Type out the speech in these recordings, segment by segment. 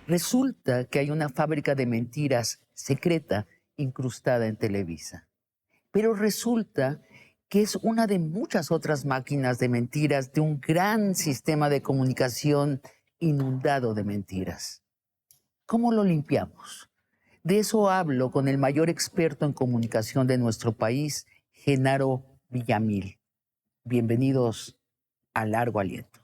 Resulta que hay una fábrica de mentiras secreta incrustada en Televisa. Pero resulta que es una de muchas otras máquinas de mentiras de un gran sistema de comunicación inundado de mentiras. ¿Cómo lo limpiamos? De eso hablo con el mayor experto en comunicación de nuestro país, Genaro Villamil. Bienvenidos a Largo Aliento.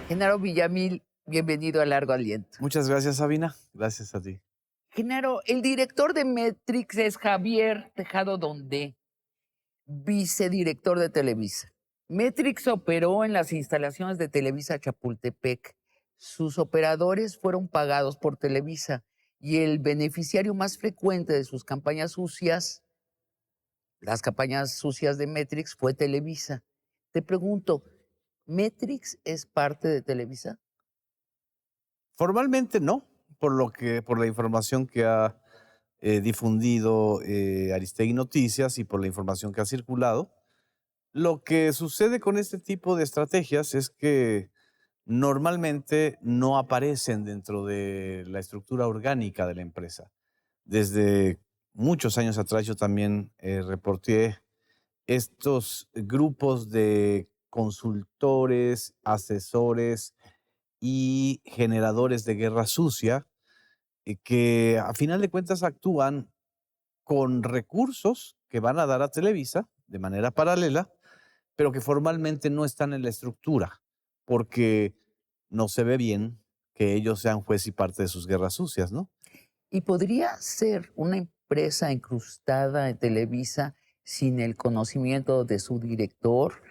Genaro Villamil, bienvenido a Largo Aliento. Muchas gracias, Sabina. Gracias a ti. Genaro, el director de Metrix es Javier Tejado Dondé, vicedirector de Televisa. Metrix operó en las instalaciones de Televisa Chapultepec. Sus operadores fueron pagados por Televisa y el beneficiario más frecuente de sus campañas sucias, las campañas sucias de Metrix, fue Televisa. Te pregunto, ¿Metrix es parte de Televisa? Formalmente no, por la información que ha difundido Aristegui Noticias y por la información que ha circulado. Lo que sucede con este tipo de estrategias es que normalmente no aparecen dentro de la estructura orgánica de la empresa. Desde muchos años atrás yo también reporté estos grupos de consultores, asesores y generadores de guerra sucia que a final de cuentas actúan con recursos que van a dar a Televisa de manera paralela, pero que formalmente no están en la estructura, porque no se ve bien que ellos sean juez y parte de sus guerras sucias, ¿no? ¿Y podría ser una empresa incrustada en Televisa sin el conocimiento de su director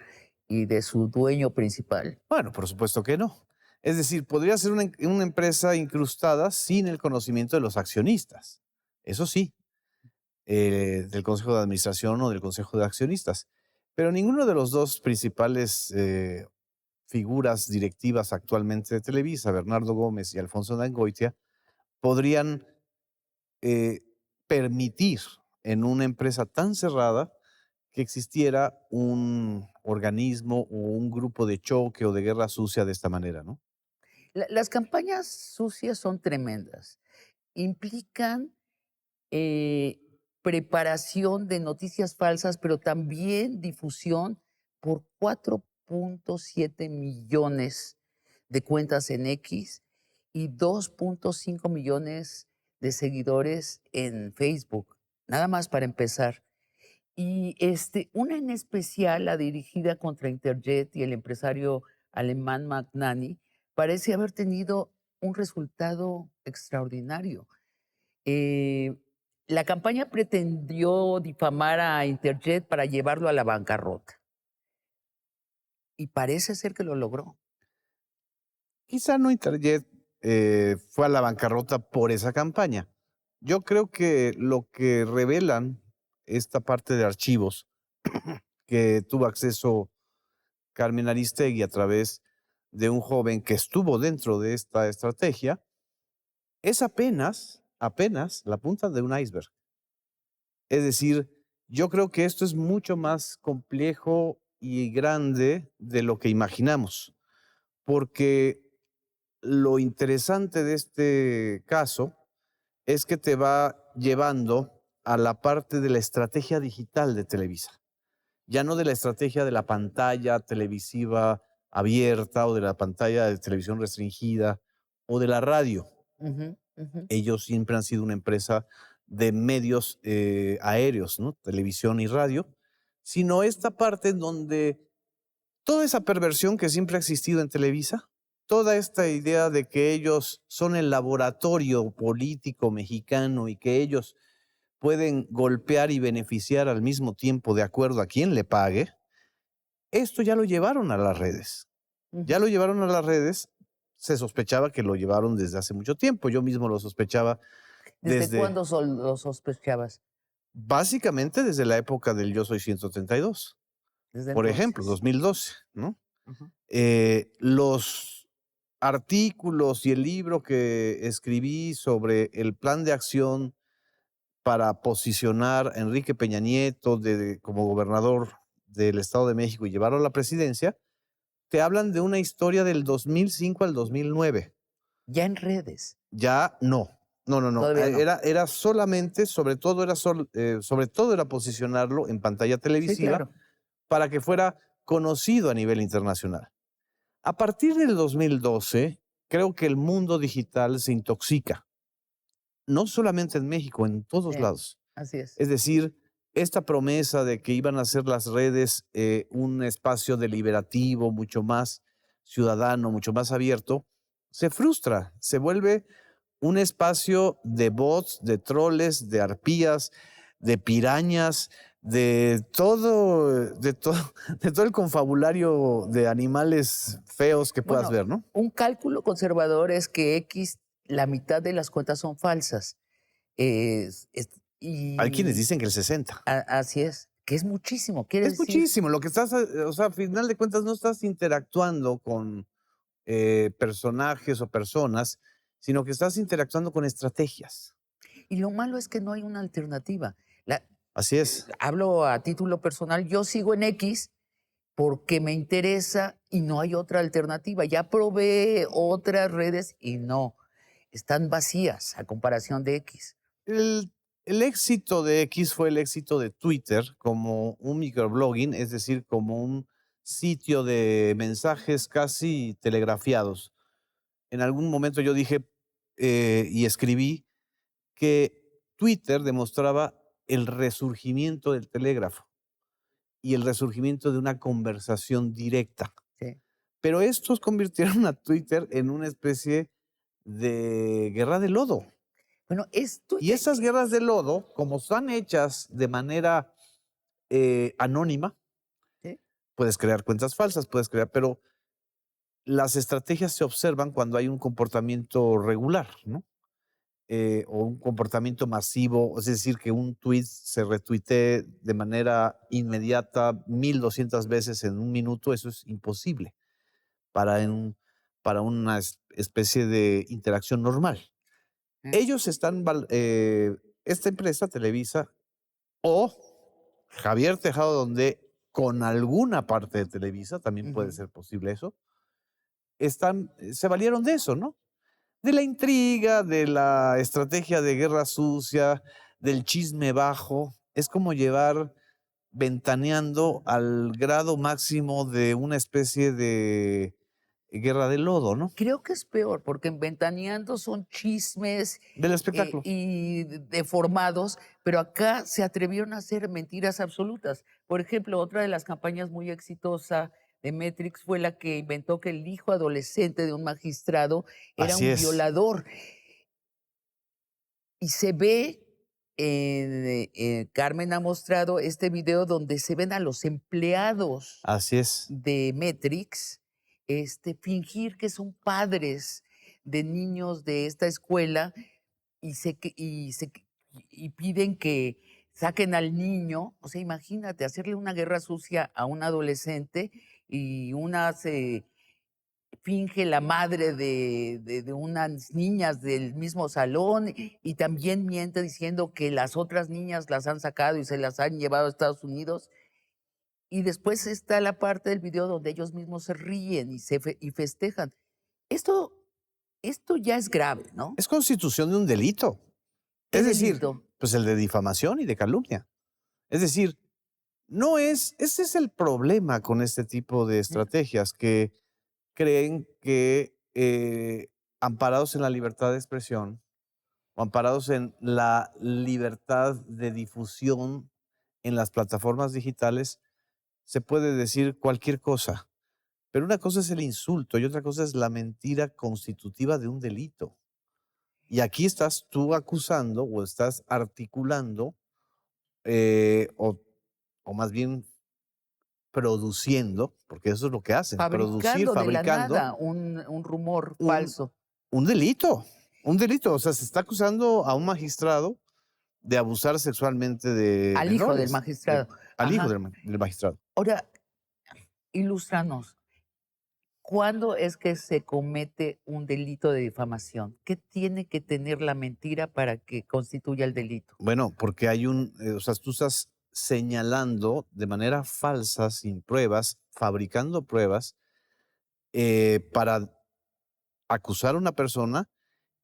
y de su dueño principal? Bueno, por supuesto que no. Es decir, podría ser una empresa incrustada sin el conocimiento de los accionistas. Eso sí, del Consejo de Administración o del Consejo de Accionistas. Pero ninguno de los dos principales figuras directivas actualmente de Televisa, Bernardo Gómez y Alfonso Dangoitia, podrían eh, permitir en una empresa tan cerrada que existiera un organismo o un grupo de choque o de guerra sucia de esta manera, ¿no? Las campañas sucias son tremendas. Implican eh, preparación de noticias falsas, pero también difusión por 4.7 millones de cuentas en X y 2.5 millones de seguidores en Facebook, nada más para empezar. Y una en especial, la dirigida contra Interjet y el empresario alemán Magnani, parece haber tenido un resultado extraordinario. Eh, la campaña pretendió difamar a Interjet para llevarlo a la bancarrota. Y parece ser que lo logró. Quizá no Interjet fue a la bancarrota por esa campaña. Yo creo que lo que revelan esta parte de archivos que tuvo acceso Carmen Aristegui a través de un joven que estuvo dentro de esta estrategia, es apenas la punta de un iceberg. Es decir, yo creo que esto es mucho más complejo y grande de lo que imaginamos, porque lo interesante de este caso es que te va llevando a la parte de la estrategia digital de Televisa, ya no de la estrategia de la pantalla televisiva abierta o de la pantalla de televisión restringida o de la radio. Ujú, ujú. Ellos siempre han sido una empresa de medios aéreos, ¿no? Televisión y radio, sino esta parte en donde toda esa perversión que siempre ha existido en Televisa, toda esta idea de que ellos son el laboratorio político mexicano y que ellos pueden golpear y beneficiar al mismo tiempo de acuerdo a quien le pague, esto ya lo llevaron a las redes. Ya Ujú. lo llevaron a las redes se sospechaba que lo llevaron desde hace mucho tiempo. Yo mismo lo sospechaba ¿Desde desde, cuándo lo sospechabas? básicamente desde la época del Yo Soy 132, Desde por ejemplo, entonces. 2012, ¿no? Ujú. Los artículos y el libro que escribí sobre el plan de acción para posicionar a Enrique Peña Nieto como gobernador del Estado de México y llevarlo a la presidencia, te hablan de una historia del 2005 al 2009. Ya en redes, Ya no. No, no, no. todavía no. Era solamente, sobre todo era posicionarlo en pantalla Sí, televisiva claro. para que fuera conocido a nivel internacional. A partir del 2012, creo que el mundo digital se intoxica, no solamente en México, en todos Sí, lados. así es. Es decir, esta promesa de que iban a ser las redes un espacio deliberativo, mucho más ciudadano, mucho más abierto, se frustra, se vuelve un espacio de bots, de troles, de arpías, de pirañas, de todo el confabulario de animales feos que puedas Bueno, ver, ¿no? un cálculo conservador es que la mitad de las cuentas son falsas. Hay quienes Y dicen que el 60. así es, que es muchísimo. Quiere Es decir, muchísimo. Lo que estás, o sea, a final de cuentas, no estás interactuando con personajes o personas, sino que estás interactuando con estrategias. y lo malo es que no hay una alternativa. Así es. Hablo a título personal, yo sigo en X porque me interesa y no hay otra alternativa. Ya probé otras redes y no, están vacías a comparación de X. El, el éxito de X fue el éxito de Twitter como un microblogging, es decir, como un sitio de mensajes casi telegrafiados. En algún momento yo dije y escribí que Twitter demostraba el resurgimiento del telégrafo y el resurgimiento de una conversación directa. Sí. Pero estos convirtieron a Twitter en una especie de guerra de lodo. Bueno, esto, Y esas guerras de lodo, como están hechas de manera anónima, sí, puedes crear cuentas falsas, pero las estrategias se observan cuando hay un comportamiento regular, ¿no? O un comportamiento masivo, es decir, que un tweet se retuitee de manera inmediata 1200 veces en un minuto, eso es imposible para, para una especie de interacción normal. ¿eh? Ellos esta empresa, Televisa, o Javier Tejado, donde con alguna parte de Televisa, también puede Ujú. ser posible eso, se valieron de eso, ¿no? De la intriga, de la estrategia de guerra sucia, del chisme bajo. Es como llevar ventaneando al grado máximo de una especie de guerra de lodo, ¿no? Creo que es peor, porque en Ventaneando son chismes Del espectáculo. y deformados, pero acá se atrevieron a hacer mentiras absolutas. Por ejemplo, otra de las campañas muy exitosa de Metrix fue la que inventó que el hijo adolescente de un magistrado era Así un es, violador. Y se ve, Carmen ha mostrado este video donde se ven a los empleados así es, de Metrix, fingir que son padres de niños de esta escuela y, se, que- y, se, que- y piden que saquen al niño. O sea, imagínate, hacerle una guerra sucia a un adolescente y una se finge la madre de unas niñas del mismo salón y también miente diciendo que las otras niñas las han sacado y se las han llevado a Estados Unidos. Y después está la parte del video donde ellos mismos se ríen y festejan. Esto, esto ya es grave, ¿no? es constitución de un delito. ¿Qué Es decir, delito? pues el de difamación y de calumnia. Es decir, ese es el problema con este tipo de ¿Eh? estrategias, que creen que amparados en la libertad de expresión o amparados en la libertad de difusión en las plataformas digitales, se puede decir cualquier cosa. Pero una cosa es el insulto y otra cosa es la mentira constitutiva de un delito. Y aquí estás tú acusando o estás articulando, eh, o, o más bien produciendo, porque eso es lo que hacen, producir, Fabricando de la fabricando nada un rumor un, falso un delito, un delito. O sea, se está acusando a un magistrado de abusar sexualmente de al hijo del menores, magistrado. al hijo Ajá. del magistrado. Ahora, ilústranos, ¿cuándo es que se comete un delito de difamación? ¿Qué tiene que tener la mentira para que constituya el delito? Bueno, porque o sea, tú estás señalando de manera falsa, sin pruebas, fabricando pruebas para acusar a una persona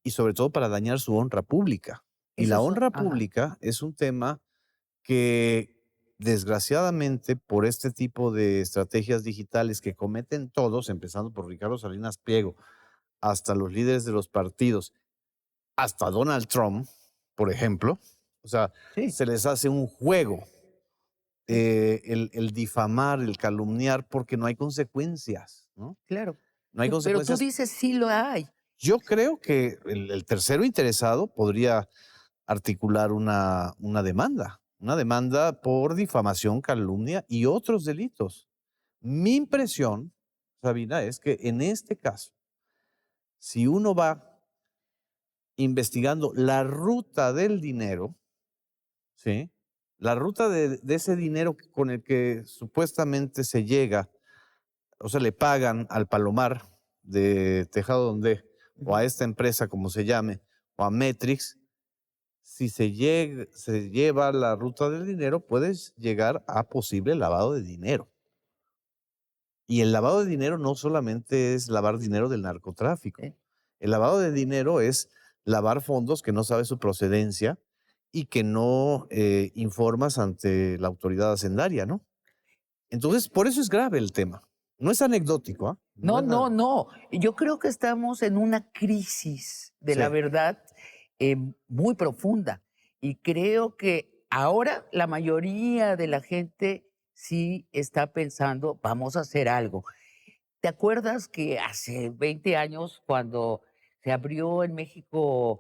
y sobre todo para dañar su honra pública. Y la Esos son, honra ajá, pública es un tema que desgraciadamente por este tipo de estrategias digitales que cometen todos, empezando por Ricardo Salinas Pliego, hasta los líderes de los partidos, hasta Donald Trump, por ejemplo, o sea, sí, se les hace un juego sí, el difamar, el calumniar, porque no hay consecuencias, ¿no? claro. No hay Pero tú consecuencias. dices sí lo hay. Yo creo que el tercero interesado podría articular una demanda por difamación, calumnia y otros delitos. Mi impresión, Sabina, es que en este caso, si uno va investigando la ruta del dinero, ¿sí? La ruta de ese dinero con el que supuestamente se llega, o sea, le pagan al Palomar de Tejado Donde, o a Ujú. esta empresa, como se llame, o a Metrix, si se lleva la ruta del dinero, puedes llegar a posible lavado de dinero. Y el lavado de dinero no solamente es lavar dinero del narcotráfico. Sí. El lavado de dinero es lavar fondos que no sabes su procedencia y que no informas ante la autoridad hacendaria, ¿no? Entonces, por eso es grave el tema. No es anecdótico, ¿ah? No No, es nada. no, no. Yo creo que estamos en una crisis de la Sí, verdad muy profunda y creo que ahora la mayoría de la gente sí está pensando, vamos a hacer algo. ¿Te acuerdas que hace 20 años, cuando se abrió en México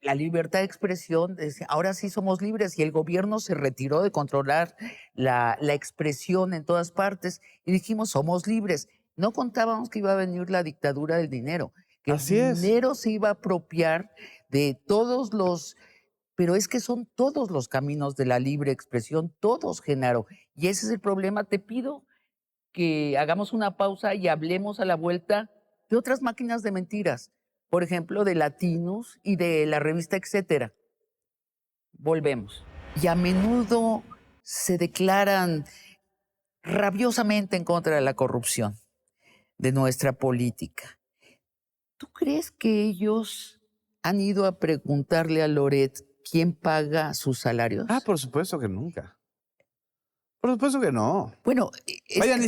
la libertad de expresión, decía, ahora sí somos libres y el gobierno se retiró de controlar la expresión en todas partes y dijimos, somos libres? No contábamos que iba a venir la dictadura del dinero, que el así es. dinero se iba a apropiar de todos los, pero es que son todos los caminos de la libre expresión, todos, Genaro. Y ese es el problema. Te pido que hagamos una pausa y hablemos a la vuelta de otras máquinas de mentiras, por ejemplo, de Latinos y de la revista Etcétera. Volvemos. Y a menudo se declaran rabiosamente en contra de la corrupción de nuestra política. ¿Tú crees que ellos han ido a preguntarle a Loret quién paga sus Ah, salarios? por supuesto que nunca. Por supuesto que no. Bueno, es Vaya, que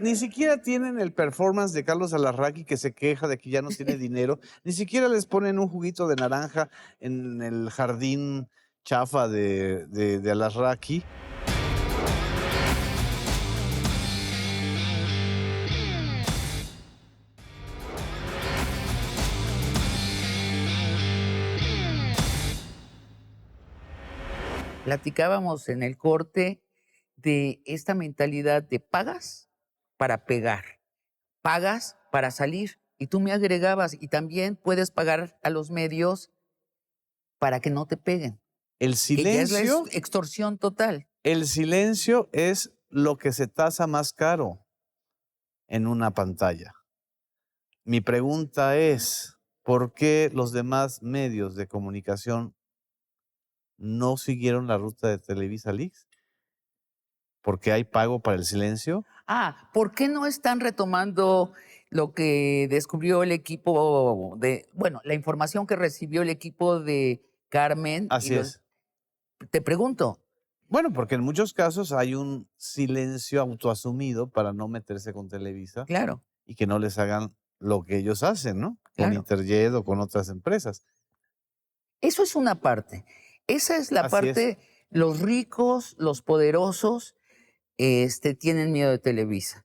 ni siquiera tienen el performance de Carlos Alarraqui que se queja de que ya no tiene dinero, ni siquiera les ponen un juguito de naranja en el jardín chafa de Alarraqui. platicábamos en el corte de esta mentalidad de pagas para pegar, pagas para salir. Y tú me agregabas, y también puedes pagar a los medios para que no te peguen, El que ya es la silencio, extorsión total. el silencio es lo que se tasa más caro en una pantalla. Mi pregunta es, ¿por qué los demás medios de comunicación no siguieron la ruta de Televisa Leaks? ¿Porque hay pago para el silencio? Ah, ¿por qué no están retomando lo que descubrió el equipo bueno, la información que recibió el equipo de Carmen? Así es. Te pregunto, Bueno, porque en muchos casos hay un silencio autoasumido para no meterse con Televisa claro, y que no les hagan lo que ellos hacen, ¿no? Con claro. Interjet o con otras empresas. Eso es una parte. Esa es la Así es. parte, los ricos, los poderosos, tienen miedo de Televisa.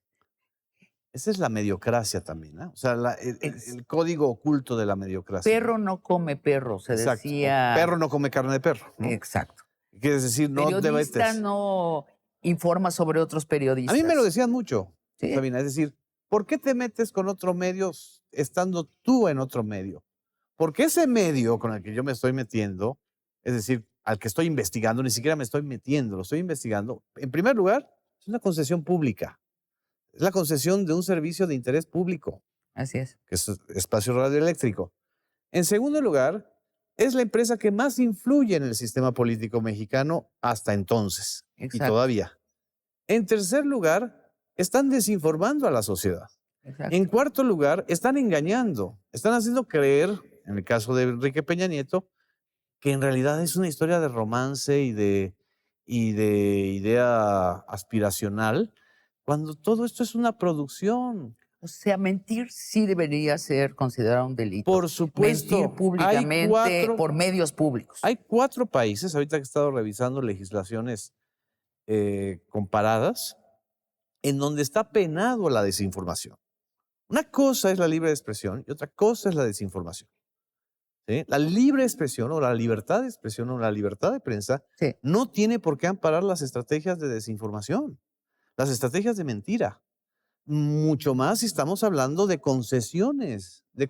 Esa es la mediocracia también, ¿no? O sea, Es el código oculto de la mediocracia, ¿no? perro no come perro, se Exacto. O decía. perro no come carne de perro, ¿no? Exacto. Quiere decir, no debe Periodista no, informa sobre otros A mí me lo periodistas. decían mucho, Sí, Sabina. Es decir, ¿por qué te metes con otro medio estando tú en otro medio? Porque ese medio con el que yo me estoy metiendo, es decir, al que estoy investigando, ni siquiera me estoy metiendo, lo estoy investigando. En primer lugar, es una concesión pública. Es la concesión de un servicio de interés público, así es. que es Espacio Radioeléctrico. En segundo lugar, es la empresa que más influye en el sistema político mexicano hasta entonces y Exacto, todavía. En tercer lugar, están desinformando a la sociedad. En exacto. cuarto lugar, están engañando, están haciendo creer, en el caso de Enrique Peña Nieto, que en realidad es una historia de romance y de idea aspiracional, cuando todo esto es una producción. O sea, mentir sí debería ser considerado un delito. Por Mentir supuesto, públicamente por medios públicos. hay 4 países, ahorita que he estado revisando legislaciones comparadas, en donde está penado la desinformación. Una cosa es la libre expresión y otra cosa es la desinformación. ¿Sí? La libre expresión o la libertad de expresión o la libertad de prensa Sí, no tiene por qué amparar las estrategias de desinformación, las estrategias de mentira. Mucho más si estamos hablando de concesiones de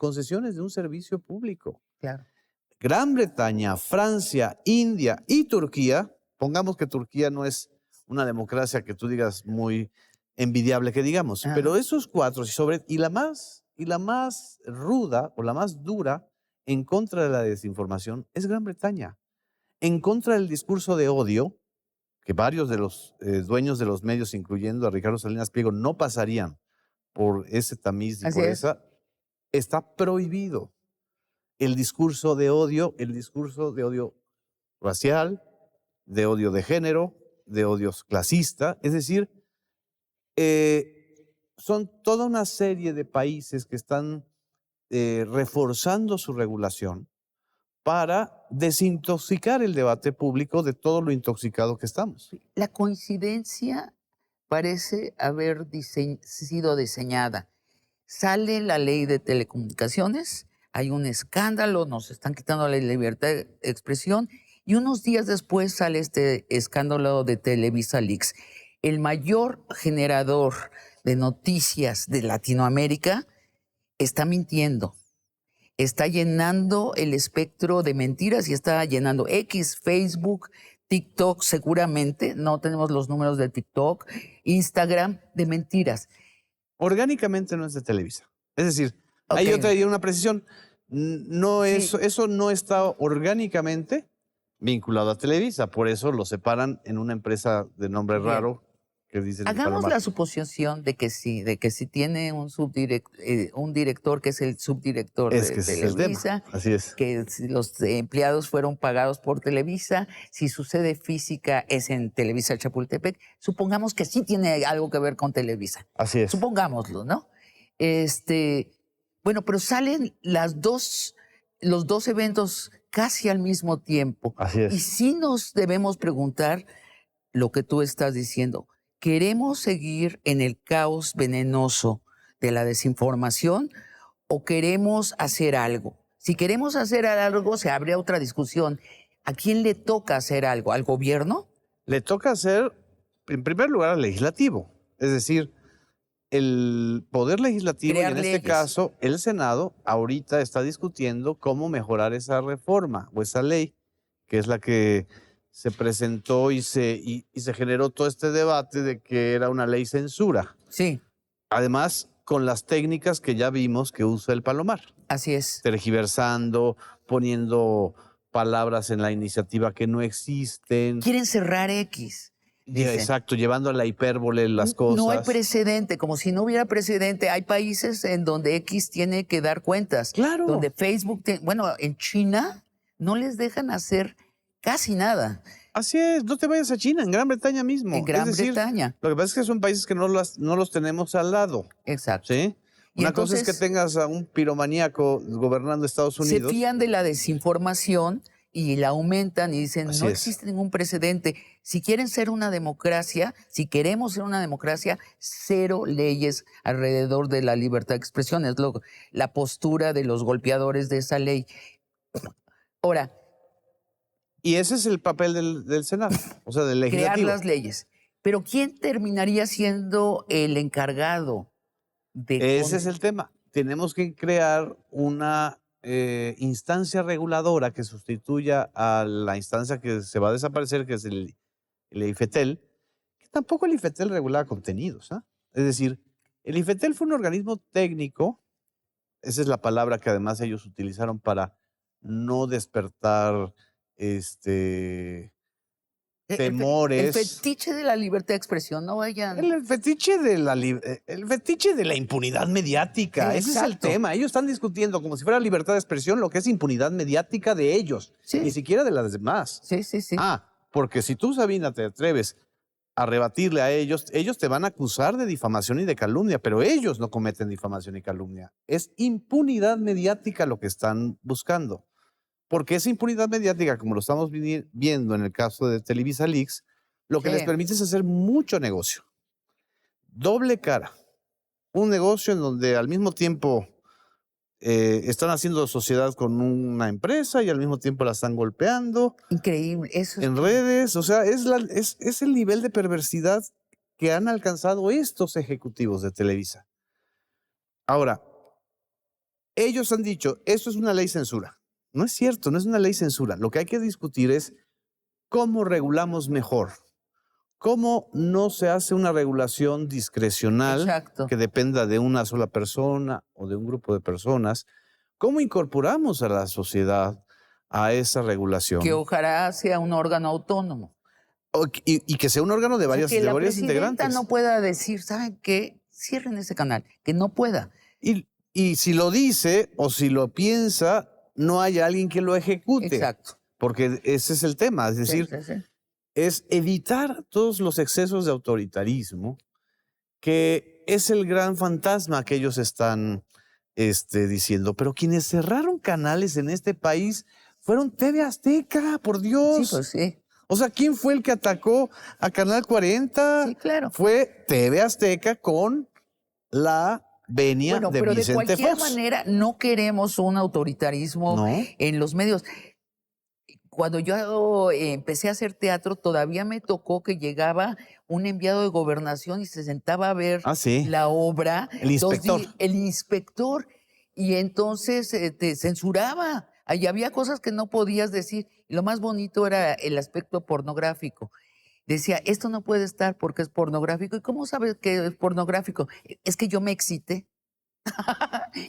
un servicio público. claro. Gran Bretaña, Francia, India y Turquía, pongamos que Turquía no es una democracia que tú digas muy envidiable que digamos, Ajá, pero esos 4 y la más ruda o la más dura en contra de la desinformación es Gran Bretaña, en contra del discurso de odio que varios de los dueños de los medios, incluyendo a Ricardo Salinas Pliego, no pasarían por ese tamiz y así por es. esa, está prohibido el discurso de odio racial, de odio de género, de odio clasista. Es decir, son toda una serie de países que están reforzando su regulación para desintoxicar el debate público de todo lo intoxicado que estamos. La coincidencia parece haber sido diseñada. Sale la ley de telecomunicaciones, hay un escándalo, nos están quitando la libertad de expresión y unos días después sale este escándalo de Televisa Leaks. El mayor generador de noticias de Latinoamérica está mintiendo, está llenando el espectro de mentiras y está llenando X, Facebook, TikTok seguramente, no tenemos los números de TikTok, Instagram, de mentiras. Orgánicamente no es de Televisa. Es decir, ahí Ok, yo traería una precisión. No sí, eso no está orgánicamente vinculado a Televisa, por eso lo separan en una empresa de nombre bien. raro que dicen el Hagamos Palomar. la suposición de que sí tiene un director que es el subdirector Es de que ese es el tema. Televisa, Así es. que si los empleados fueron pagados por Televisa, si su sede física es en Televisa Chapultepec, supongamos que sí tiene algo que ver con Televisa. Así es. Supongámoslo, ¿no? Bueno, pero salen los dos eventos casi al mismo tiempo. Así Y es. sí nos debemos preguntar lo que tú estás diciendo. ¿Queremos seguir en el caos venenoso de la desinformación o queremos hacer algo? Si queremos hacer algo, se abre otra discusión. ¿A quién le toca hacer algo? ¿Al gobierno? Le toca hacer, en primer lugar, al legislativo. Es decir, el Poder Legislativo y Crear en este leyes. caso el Senado ahorita está discutiendo cómo mejorar esa reforma o esa ley, que es la que se presentó y se generó todo este debate de que era una ley censura. Sí, Además, con las técnicas que ya vimos que usa el Palomar, así es. tergiversando, poniendo palabras en la iniciativa que no existen. Quieren cerrar X, dicen. Exacto, llevando a la hipérbole las No hay cosas. precedente, como si no hubiera precedente. Hay países en donde X tiene que dar cuentas, Claro. donde Facebook, bueno, en China no les dejan hacer casi nada. Así es, no te vayas a China, en Gran Bretaña mismo. En Gran Es decir, Bretaña, lo que pasa es que son países que no los tenemos al lado, exacto. ¿sí? Y Una cosa es que entonces tengas a un piromaníaco gobernando Estados se Unidos. fían de la desinformación y la aumentan y dicen, Así no es. existe ningún precedente. Si quieren ser una democracia, si queremos ser una democracia, cero leyes alrededor de la libertad de expresión. Es la postura de los golpeadores de esa ley. Ahora, Y ese es el papel del Senado, o sea, del crear legislativo. las leyes. Pero ¿quién terminaría siendo el encargado de Ese es el tema. Tenemos que crear una instancia reguladora que sustituya a la instancia que se va a desaparecer, que es el IFETEL, que tampoco el IFETEL regulaba contenidos. ¿Ah? Es decir, el IFETEL fue un organismo técnico, esa es la palabra que además ellos utilizaron para no despertar el temores. fetiche de la libertad de expresión, no vayan. El fetiche el fetiche de la impunidad mediática, Sí, ese es el exacto. tema. Ellos están discutiendo como si fuera libertad de expresión lo que es impunidad mediática de ellos, Sí. ni siquiera de las demás. Sí, sí, sí. Porque si tú, Sabina, te atreves a rebatirle a ellos, ellos te van a acusar de difamación y de calumnia, pero ellos no cometen difamación y calumnia. Es impunidad mediática lo que están buscando. Porque esa impunidad mediática, como lo estamos viendo en el caso de Televisa Leaks, lo que les Sí. permite es hacer mucho negocio. Doble cara. Un negocio en donde al mismo tiempo están haciendo sociedad con una empresa y al mismo tiempo la están golpeando Increíble. Eso es en redes. O sea, es el nivel de perversidad que han alcanzado estos ejecutivos de Televisa. Ahora, ellos han dicho, esto es una ley censura. No es cierto, no es una ley censura. Lo que hay que discutir es cómo regulamos mejor. ¿Cómo no se hace una regulación discrecional Exacto. que dependa de una sola persona o de un grupo de personas? ¿Cómo incorporamos a la sociedad a esa regulación? Que ojalá sea un órgano autónomo. Y que sea un órgano de O sea, varias, que de la varios presidenta integrantes. no pueda decir, ¿saben qué? Cierren ese canal. Que no pueda. Y si lo dice o si lo piensa, no hay alguien que lo ejecute. Exacto. Porque ese es el tema. Es decir, Sí. es evitar todos los excesos de autoritarismo, que es el gran fantasma que ellos están diciendo. Pero quienes cerraron canales en este país fueron TV Azteca, por Dios. Sí, pues sí. O sea, ¿quién fue el que atacó a Canal 40? Sí, claro. Fue TV Azteca con la venia Bueno, de pero de Vicente cualquier Fox. manera no queremos un autoritarismo No. en los medios. Cuando yo empecé a hacer teatro, todavía me tocó que llegaba un enviado de gobernación y se sentaba a ver Sí. la obra. El inspector. El inspector. Y entonces te censuraba. Ahí había cosas que no podías decir. Y lo más bonito era el aspecto pornográfico. Decía, esto no puede estar porque es pornográfico. ¿Y cómo sabes que es pornográfico? Es que yo me excité.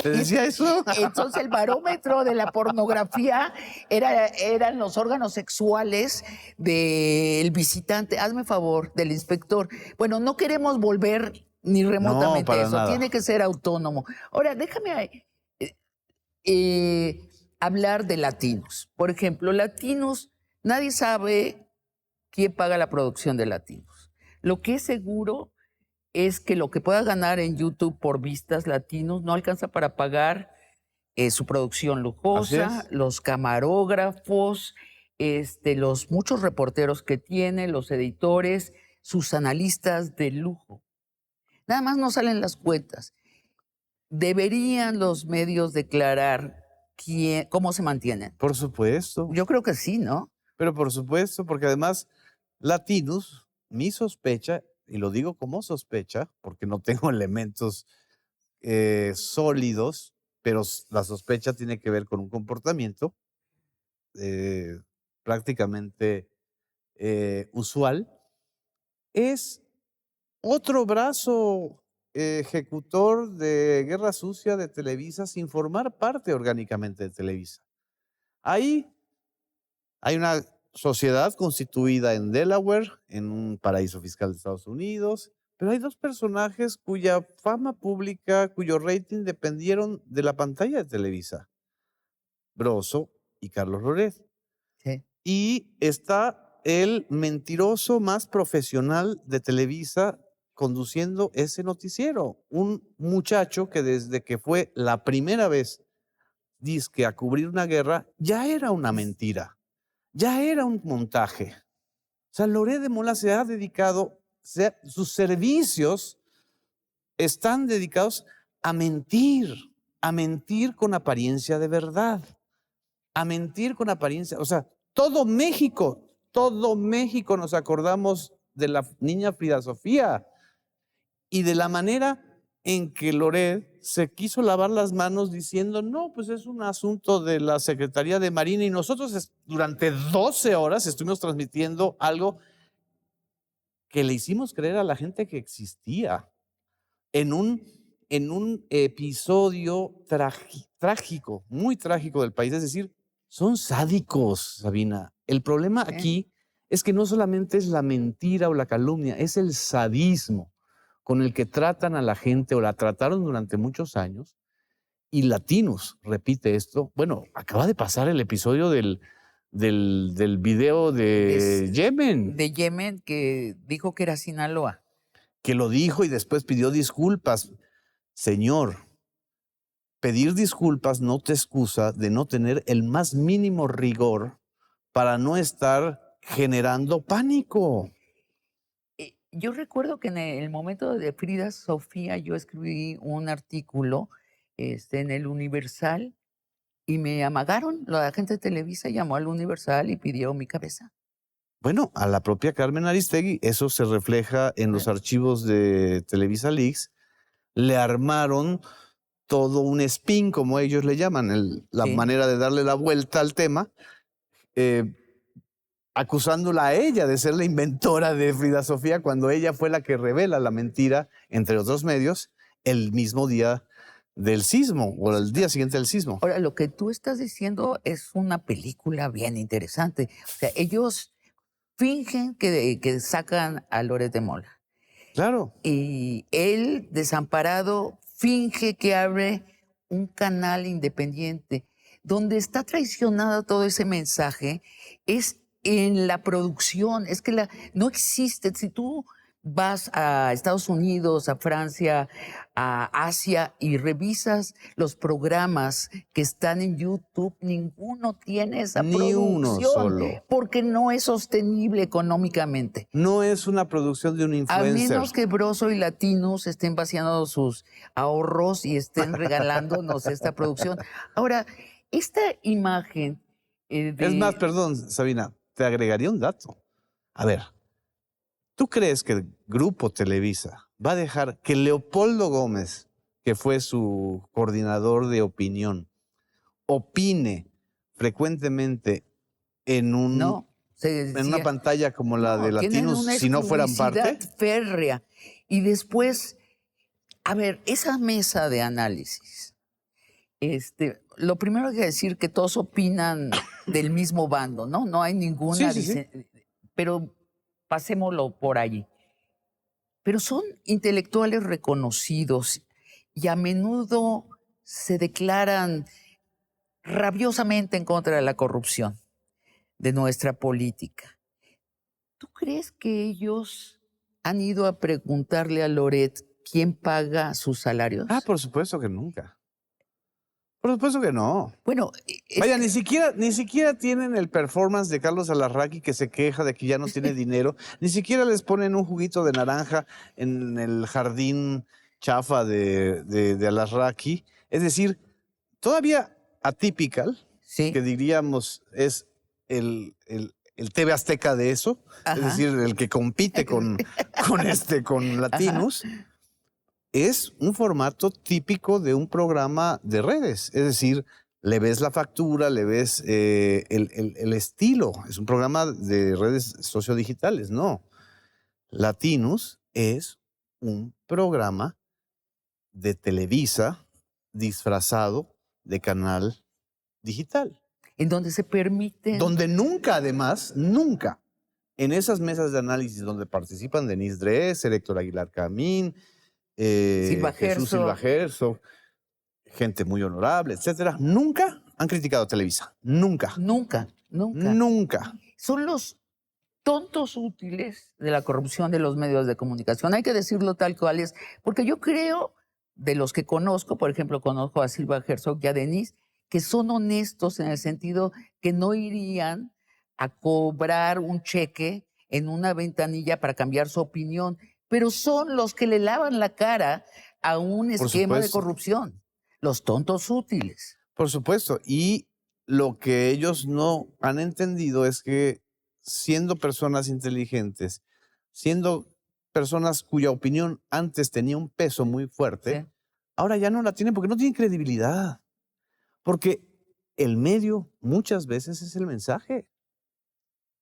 ¿Te decía eso? Entonces el barómetro de la pornografía eran los órganos sexuales del visitante. Hazme favor, del inspector. Bueno, no queremos volver ni remotamente para eso. nada. Tiene que ser autónomo. Ahora, déjame hablar de Latinos. Por ejemplo, Latinos, nadie sabe quién paga la producción de Latinos. Lo que es seguro es que lo que pueda ganar en YouTube por vistas Latinos no alcanza para pagar su producción lujosa, los camarógrafos, los muchos reporteros que tiene, los editores, sus analistas de lujo. Nada más no salen las cuentas. ¿Deberían los medios declarar cómo se mantienen? Por supuesto. Yo creo que sí, ¿no? Pero por supuesto, porque además, Latinos, mi sospecha, y lo digo como sospecha, porque no tengo elementos sólidos, pero la sospecha tiene que ver con un comportamiento prácticamente usual, es otro brazo ejecutor de Guerra Sucia de Televisa sin formar parte orgánicamente de Televisa. Ahí hay una sociedad constituida en Delaware, en un paraíso fiscal de Estados Unidos, pero hay dos personajes cuya fama pública, cuyo rating dependieron de la pantalla de Televisa, Broso y Carlos Loret. Sí. Y está el mentiroso más profesional de Televisa conduciendo ese noticiero, un muchacho que desde que fue la primera vez dizque a cubrir una guerra, ya era una mentira. Ya era un montaje. O sea, Loret de Mola se ha dedicado, sus servicios están dedicados a mentir con apariencia de verdad, a mentir con apariencia. O sea, todo México nos acordamos de la niña Frida Sofía y de la manera en que Loret se quiso lavar las manos diciendo, no, pues es un asunto de la Secretaría de Marina y nosotros durante 12 horas estuvimos transmitiendo algo que le hicimos creer a la gente que existía en un episodio trágico, muy trágico del país. Es decir, son sádicos, Sabina. El problema ¿eh? aquí es que no solamente es la mentira o la calumnia, es el sadismo con el que tratan a la gente o la trataron durante muchos años. Y Latinos repite esto. Bueno, acaba de pasar el episodio del video de Yemen, De Yemen, que dijo que era Sinaloa. que lo dijo y después pidió disculpas. Señor, pedir disculpas no te excusa de no tener el más mínimo rigor para no estar generando pánico. Yo recuerdo que en el momento de Frida Sofía yo escribí un artículo en el Universal y me amagaron. La gente de Televisa llamó al Universal y pidió mi cabeza. Bueno, a la propia Carmen Aristegui, eso se refleja en los archivos de Televisa Leaks, le armaron todo un spin, como ellos le llaman, la Sí. manera de darle la vuelta al tema, acusándola a ella de ser la inventora de Frida Sofía, cuando ella fue la que revela la mentira, entre otros medios, el mismo día del sismo, o el día siguiente del sismo. Ahora, lo que tú estás diciendo es una película bien interesante. O sea, ellos fingen que sacan a Loret de Mola. Claro. Y él, desamparado, finge que abre un canal independiente. Donde está traicionado todo ese mensaje es en la producción. Es que no existe. Si tú vas a Estados Unidos, a Francia, a Asia y revisas los programas que están en YouTube, ninguno tiene esa Ni uno producción solo. porque no es sostenible económicamente. No es una producción de un A influencer. menos que Broso y Latinos estén vaciando sus ahorros y estén regalándonos esta producción. Ahora, esta imagen Es más, de... perdón, Sabina, te agregaría un dato. A ver, ¿tú crees que el Grupo Televisa va a dejar que Leopoldo Gómez, que fue su coordinador de opinión, opine frecuentemente en No, se en una decía, pantalla como la de no, tienen Latinos una si no fueran exclusividad parte? férrea. Y después, a ver, esa mesa de análisis, lo primero hay que decir que todos opinan del mismo bando, ¿no? No hay Sí, ninguna, sí, sí. pero pasémoslo por allí. Pero son intelectuales reconocidos y a menudo se declaran rabiosamente en contra de la corrupción de nuestra política. ¿Tú crees que ellos han ido a preguntarle a Loret quién paga sus salarios? Ah, por supuesto que nunca. Por supuesto que no. Bueno, es Vaya, que- ni siquiera tienen el performance de Carlos Alarraqui que se queja de que ya no tiene dinero. Ni siquiera les ponen un juguito de naranja en el jardín chafa de Alarraqui. Es decir, todavía Atypical, sí, que diríamos es el TV Azteca de eso, es ajá, decir, el que compite con ajá. Latinos, es un formato típico de un programa de redes. Es decir, le ves la factura, le ves el estilo. Es un programa de redes sociodigitales. No. Latinos es un programa de Televisa disfrazado de canal digital. En donde se permiten, Donde nunca, además, nunca, en esas mesas de análisis donde participan Denise Dresser, Héctor Aguilar Camín, Silva Jesús Silva Herzog, Herzog, gente muy honorable, etcétera, nunca han criticado a Televisa. Nunca. nunca, nunca. Nunca. Son los tontos útiles de la corrupción de los medios de comunicación. Hay que decirlo tal cual es, porque yo creo, de los que conozco, por ejemplo, conozco a Silva Herzog y a Denise, que son honestos en el sentido que no irían a cobrar un cheque en una ventanilla para cambiar su opinión, pero son los que le lavan la cara a un Por esquema de supuesto. corrupción, los tontos útiles. Por supuesto. Y lo que ellos no han entendido es que siendo personas inteligentes, siendo personas cuya opinión antes tenía un peso muy fuerte, Sí. ahora ya no la tienen porque no tienen credibilidad. Porque el medio muchas veces es el mensaje.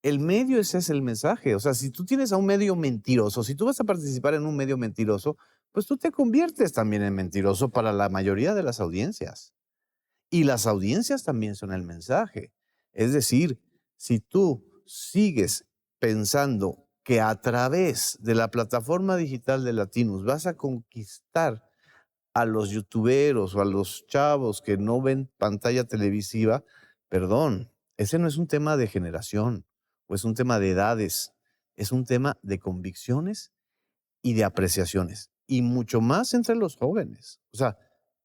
El medio ese es el mensaje. O sea, si tú tienes a un medio mentiroso, si tú vas a participar en un medio mentiroso, pues tú te conviertes también en mentiroso para la mayoría de las audiencias. Y las audiencias también son el mensaje. Es decir, si tú sigues pensando que a través de la plataforma digital de Latinos vas a conquistar a los youtuberos o a los chavos que no ven pantalla televisiva, perdón, ese no es un tema de generación o es un tema de edades, es un tema de convicciones y de apreciaciones, y mucho más entre los jóvenes. O sea,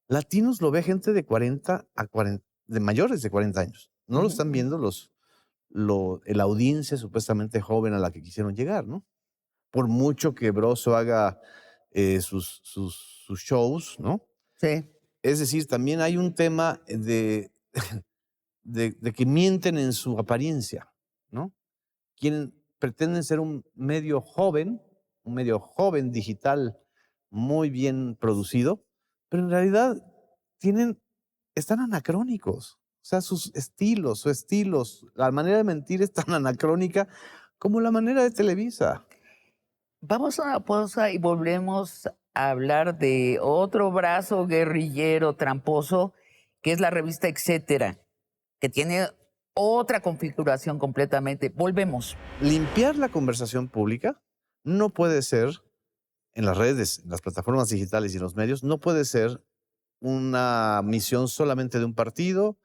Latinos lo ve gente de 40 a 40, de mayores de 40 años. No lo Ujú. están viendo la audiencia supuestamente joven a la que quisieron llegar, ¿no? Por mucho que Broso haga sus shows, ¿no? Sí. Es decir, también hay un tema de que mienten en su apariencia, ¿no? Pretenden ser un medio joven digital muy bien producido, pero en realidad están anacrónicos. O sea, su estilos, la manera de mentir es tan anacrónica como la manera de Televisa. Vamos a una pausa y volvemos a hablar de otro brazo guerrillero tramposo, que es la revista Etcétera, que tiene otra configuración completamente. Volvemos. Limpiar la conversación pública no puede ser en las redes, en las plataformas digitales y en los medios, no puede ser una misión solamente de un partido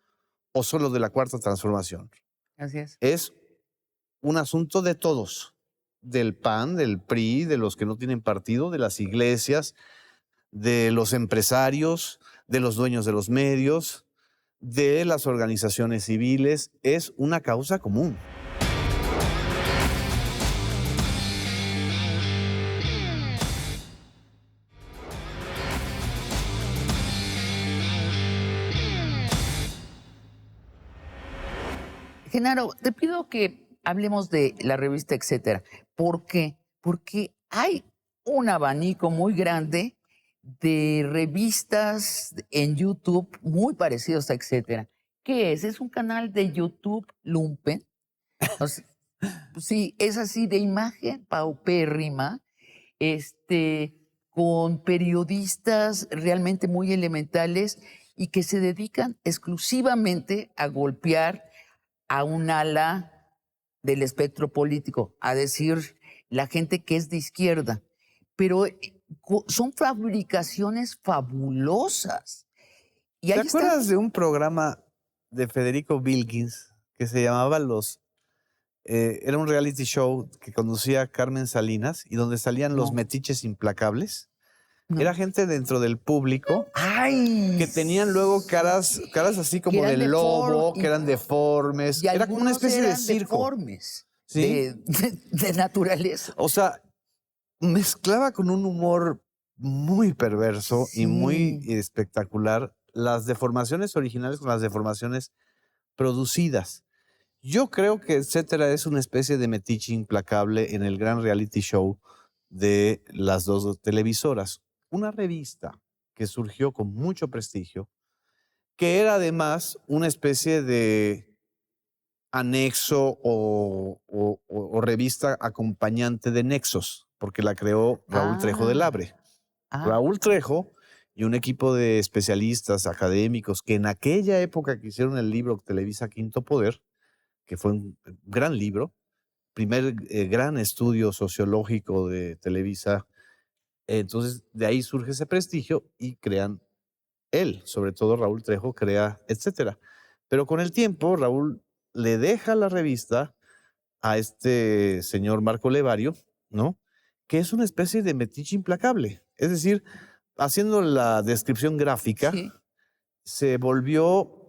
o solo de la Cuarta Transformación. Así es. Es un asunto de todos, del PAN, del PRI, de los que no tienen partido, de las iglesias, de los empresarios, de los dueños de los medios, de las organizaciones civiles. Es una causa común. Genaro, te pido que hablemos de la revista Etcétera. ¿Por qué? Porque hay un abanico muy grande de revistas en YouTube muy parecidos a Etcétera. ¿Qué es? Es un canal de YouTube Lumpen. O sea, sí, es así de imagen paupérrima, con periodistas realmente muy elementales y que se dedican exclusivamente a golpear a un ala del espectro político, a decir la gente que es de izquierda. Pero son fabricaciones fabulosas. Y ¿Te ahí están. acuerdas de un programa de Federico Wilkins que se llamaba era un reality show que conducía Carmen Salinas y donde salían los No, metiches implacables? Era no. gente dentro del público ¡Ay! que tenían luego caras así Que como eran de lobo, que eran deformes. y Era como una algunos especie de eran circo, deformes ¿sí? de naturaleza. O sea, mezclaba con un humor muy perverso y muy Sí, espectacular las deformaciones originales con las deformaciones producidas. Yo creo que Etcétera es una especie de metiche implacable en el gran reality show de las dos televisoras. Una revista que surgió con mucho prestigio, que era además una especie de anexo o revista acompañante de Nexos, porque la creó Raúl Trejo de ah, Labre. ah, Raúl Trejo y un equipo de especialistas académicos que en aquella época que hicieron el libro Televisa Quinto Poder, que fue un gran libro, primer gran estudio sociológico de Televisa. Entonces, de ahí surge ese prestigio y crean él, sobre todo Raúl Trejo, crea, etcétera. Pero con el tiempo, Raúl le deja la revista a este señor Marco Levario, ¿no? Que es una especie de metiche implacable. Es decir, haciendo la descripción gráfica, sí. se volvió,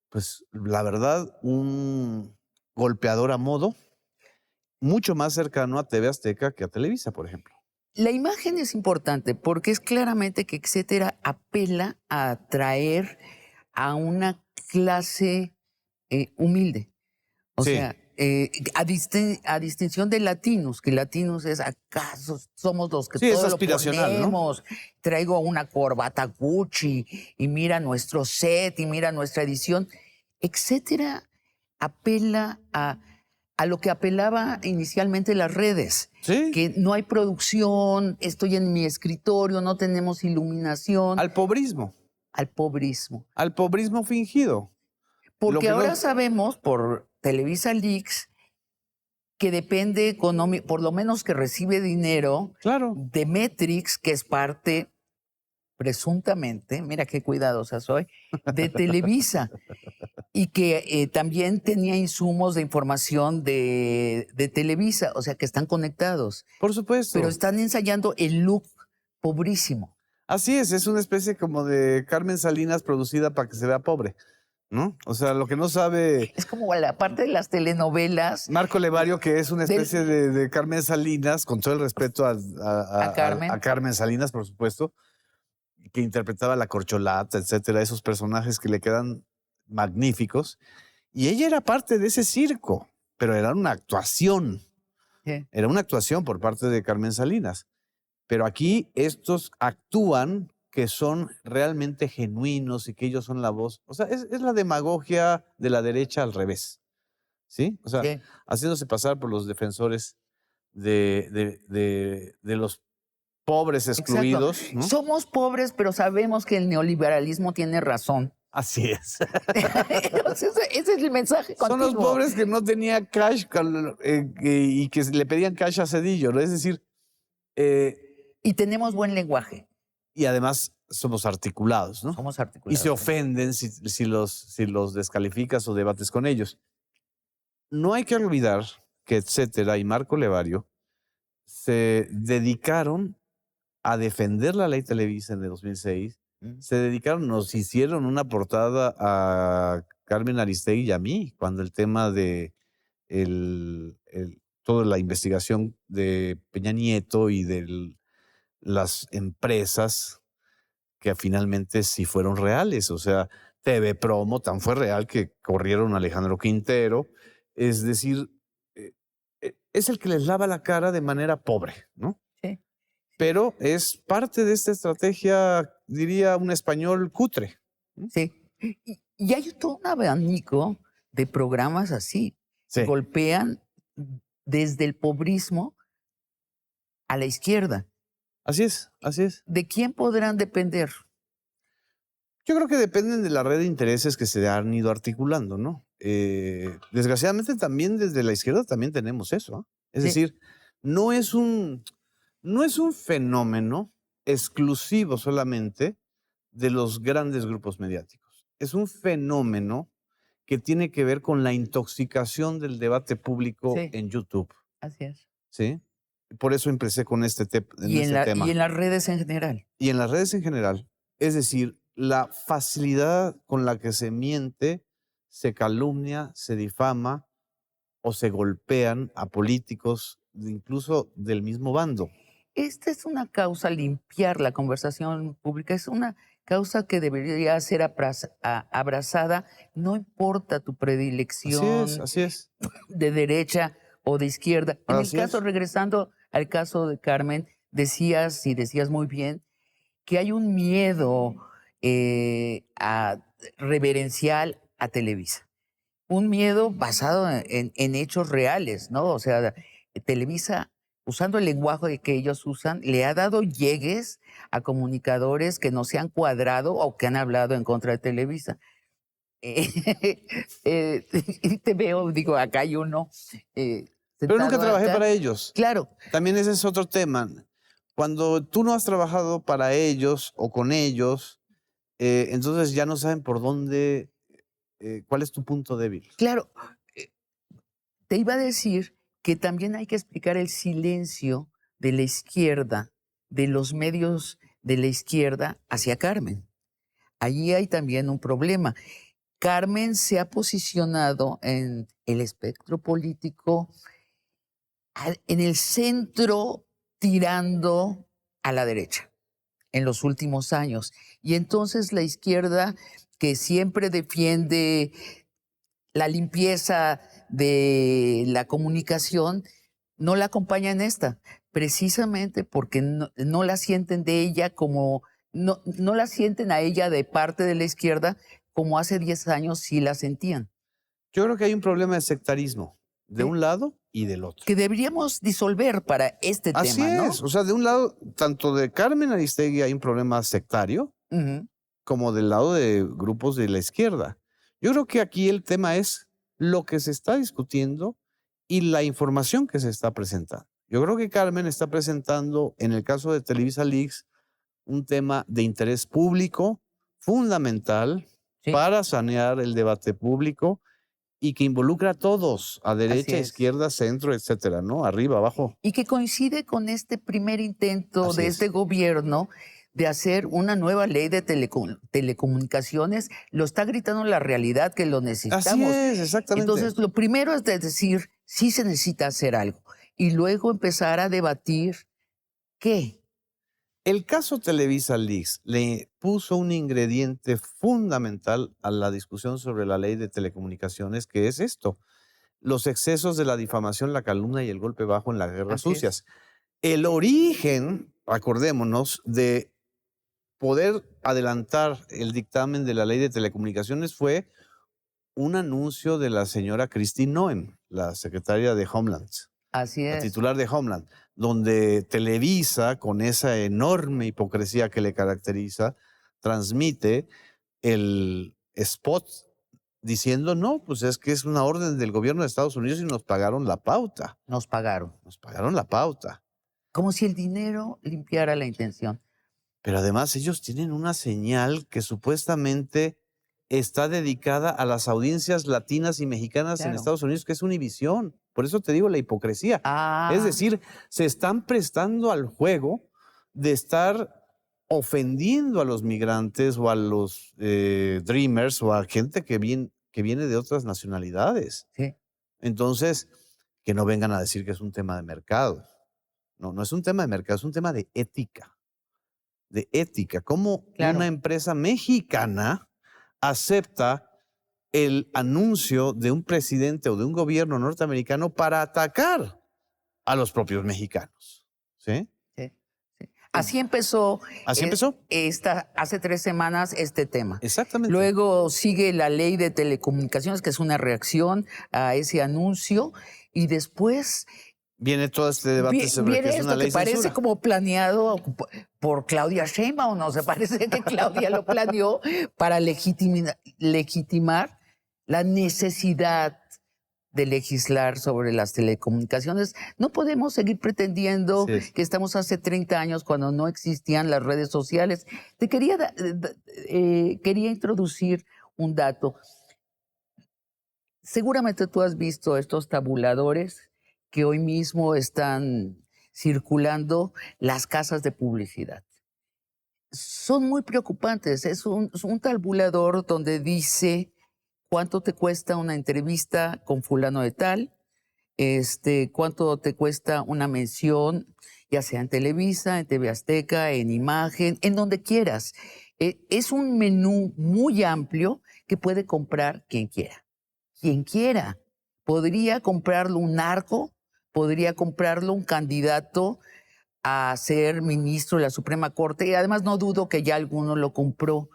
pues, la verdad, un golpeador a modo, mucho más cercano a TV Azteca que a Televisa, por ejemplo. La imagen es importante porque es claramente que Etcétera apela a atraer a una clase humilde. O Sí, sea, a distinción de latinos, que latinos es acaso somos los que Sí, es todo lo aspiracional, ¿no? ponemos. Traigo una corbata Gucci y mira nuestro set y mira nuestra edición, etcétera. Apela a lo que apelaba inicialmente las redes, Sí, que no hay producción, estoy en mi escritorio, no tenemos iluminación, al pobrismo al pobrismo. fingido. Lo Porque que no, ahora sabemos por Televisa Leaks que depende por lo menos que recibe dinero claro, de Metrix, que es parte, presuntamente, mira qué cuidadosa soy, de Televisa, y que también tenía insumos de información de Televisa, o sea que están conectados, por pero supuesto. están ensayando el look pobrísimo. Así es una especie como de Carmen Salinas producida para que se vea pobre, ¿no? O sea, lo que no sabe Es como la parte de las telenovelas Marco Levario, que es una especie del, de Carmen Salinas, con todo el respeto a a Carmen. Carmen Salinas, por supuesto, que interpretaba la corcholata, etcétera, esos personajes que le quedan magníficos. Y ella era parte de ese circo, pero Sí, era una actuación por parte de Carmen Salinas. Pero aquí estos actúan que son realmente genuinos y que ellos son la voz. O sea, es la demagogia de la derecha al revés, ¿sí? O sea, sí. haciéndose pasar por los defensores de los pobres Exacto. excluidos, ¿no? Somos pobres, pero sabemos que el neoliberalismo tiene razón. Así es. Entonces, ese es el mensaje Son los continuo. pobres que no tenía cash y que le pedían cash a Cedillo, ¿no? Es decir, eh, Y tenemos buen lenguaje. y además somos articulados, ¿no? Somos Y se articulados. Sí. ofenden si los descalificas o debates con ellos. No hay que olvidar que Etcétera y Marco Levario se dedicaron a defender la ley Televisa en el 2006. Mm. Se dedicaron, nos hicieron una portada a Carmen Aristegui y a mí, cuando el tema de toda la investigación de Peña Nieto y de las empresas que finalmente sí fueron reales. O sea, TV Promo tan fue real que corrieron a Alejandro Quintero. Es decir, es el que les lava la cara de manera pobre, ¿no? Sí, Pero es parte de esta estrategia, diría un español cutre. ¿No? sí. Y hay todo un abanico de programas así. Sí, Golpean desde el pobrismo a la izquierda. así es, así es. ¿De quién podrán depender? Yo creo que dependen de la red de intereses que se han ido articulando, ¿no? Desgraciadamente también desde la izquierda también tenemos eso. ¿Ah? Es Sí, decir, no es un, no es un fenómeno exclusivo solamente de los grandes grupos mediáticos. Es un fenómeno que tiene que ver con la intoxicación del debate público sí, en YouTube, así es. ¿sí? Por eso empecé con en este Y tema. en las redes en general. Y en las redes en general, es decir, la facilidad con la que se miente, se calumnia, se difama o se golpean a políticos, incluso del mismo bando. Esta es una causa, limpiar la conversación pública, es una causa que debería ser abrazada, no importa tu Así es, predilección así es, de derecha o de izquierda. En el así caso, es. regresando al caso de Carmen, decías y decías muy bien que hay un miedo reverencial a Televisa. Un miedo basado en hechos reales, ¿no? O sea, Televisa, usando el lenguaje que ellos usan, le ha dado llegues a comunicadores que no se han cuadrado o que han hablado en contra de Televisa. Eh, y te veo, digo, acá hay uno Pero nunca sentado trabajé acá. para ellos. Claro, También ese es otro tema. Cuando tú no has trabajado para ellos o con ellos, entonces ya no saben por dónde, cuál es tu punto débil. claro. eh, Te iba a decir que también hay que explicar el silencio de la izquierda, de los medios de la izquierda hacia Carmen. Allí hay también un problema. Carmen se ha posicionado en el espectro político en el centro tirando a la derecha en los últimos años. Y entonces la izquierda, que siempre defiende la limpieza de la comunicación no la acompaña en esta, precisamente porque no la sienten de ella como, no la sienten a ella de parte de la izquierda como hace 10 años sí la sentían. Yo creo que hay un problema de sectarismo, de Sí. un lado y del otro. Que deberíamos disolver para este Así tema, ¿no? es, o sea, de un lado, tanto de Carmen Aristegui hay un problema sectario, Ujú. como del lado de grupos de la izquierda. Yo creo que aquí el tema es lo que se está discutiendo y la información que se está presentando. Yo creo que Carmen está presentando, en el caso de Televisa Leaks, un tema de interés público fundamental Sí, para sanear el debate público y que involucra a todos, a así derecha, es. izquierda, centro, etcétera, ¿no? Arriba, abajo. Y que coincide con este primer intento Así de es. este gobierno de hacer una nueva ley de telecomunicaciones. Lo está gritando la realidad que lo Así necesitamos. es, exactamente. Entonces, lo primero es de decir, sí se necesita hacer algo. Y luego empezar a debatir qué. El caso Televisa Leaks le puso un ingrediente fundamental a la discusión sobre la ley de telecomunicaciones, que es esto: los excesos de la difamación, la calumnia y el golpe bajo en las guerras Así es. sucias. El origen, acordémonos, de poder adelantar el dictamen de la ley de telecomunicaciones fue un anuncio de la señora Kristi Noem, la secretaria de Homeland, Así la es. titular de Homeland, donde Televisa, con esa enorme hipocresía que le caracteriza, transmite el spot diciendo, no, pues es que es una orden del gobierno de Estados Unidos y nos pagaron la pauta. Nos pagaron. Nos pagaron la pauta. Como si el dinero limpiara la intención. Pero además ellos tienen una señal que supuestamente está dedicada a las audiencias latinas y mexicanas en Claro. Estados Unidos, que es Univisión. Por eso te digo la hipocresía. Ah, Es decir, se están prestando al juego de estar ofendiendo a los migrantes o a los dreamers o a gente que viene de otras nacionalidades. sí, Entonces, que no vengan a decir que es un tema de mercado. No, no es un tema de mercado, es un tema de ética. De ética. ¿Cómo claro. una empresa mexicana acepta el anuncio de un presidente o de un gobierno norteamericano para atacar a los propios mexicanos? ¿Sí? Sí, sí. Así empezó, Así empezó. hace 3 semanas este tema. Exactamente. Luego sigue la ley de telecomunicaciones, que es una reacción a ese anuncio, y después Viene todo este debate sobre que viene es una esto ley que parece censura. como planeado por Claudia Sheinbaum, ¿no? Se parece que Claudia lo planeó para legitimar la necesidad de legislar sobre las telecomunicaciones. No podemos seguir pretendiendo Así es. que estamos hace 30 años cuando no existían las redes sociales. Te quería, quería introducir un dato. Seguramente tú has visto estos tabuladores que hoy mismo están circulando, las casas de publicidad. Son muy preocupantes. Es un tabulador donde dice cuánto te cuesta una entrevista con fulano de tal, cuánto te cuesta una mención, ya sea en Televisa, en TV Azteca, en Imagen, en donde quieras. Es un menú muy amplio que puede comprar quien quiera. Quien quiera. Podría comprarlo un narco, podría comprarlo un candidato a ser ministro de la Suprema Corte, y además no dudo que ya alguno lo compró.